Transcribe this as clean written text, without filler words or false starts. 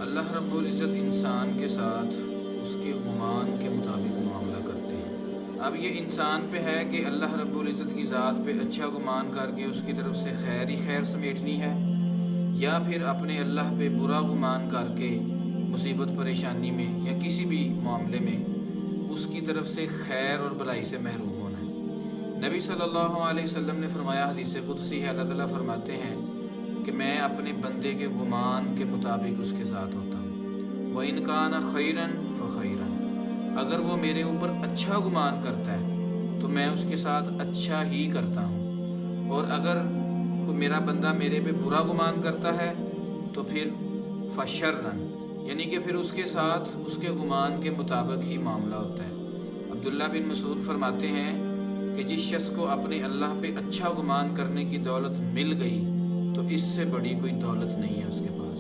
اللہ رب العزت انسان کے ساتھ اس کے گمان کے مطابق معاملہ کرتے ہیں۔ اب یہ انسان پہ ہے کہ اللہ رب العزت کی ذات پہ اچھا گمان کر کے اس کی طرف سے خیر ہی خیر سمیٹنی ہے، یا پھر اپنے اللہ پہ برا گمان کر کے مصیبت پریشانی میں یا کسی بھی معاملے میں اس کی طرف سے خیر اور بھلائی سے محروم ہونا ہے۔ نبی صلی اللہ علیہ وسلم نے فرمایا، حدیث قدسی ہے، اللہ تعالیٰ فرماتے ہیں کہ میں اپنے بندے کے گمان کے مطابق اس کے ساتھ ہوتا ہوں۔ وَإِنْ كَانَ خَيْرًا فَخَيْرًا، اگر وہ میرے اوپر اچھا گمان کرتا ہے تو میں اس کے ساتھ اچھا ہی کرتا ہوں، اور اگر کوئی میرا بندہ میرے پہ برا گمان کرتا ہے تو پھر فَشَرًّا، یعنی کہ پھر اس کے ساتھ اس کے گمان کے مطابق ہی معاملہ ہوتا ہے۔ عبداللہ بن مسعود فرماتے ہیں کہ جس شخص کو اپنے اللہ پہ اچھا گمان کرنے کی دولت مل گئی تو اس سے بڑی کوئی دولت نہیں ہے اس کے پاس۔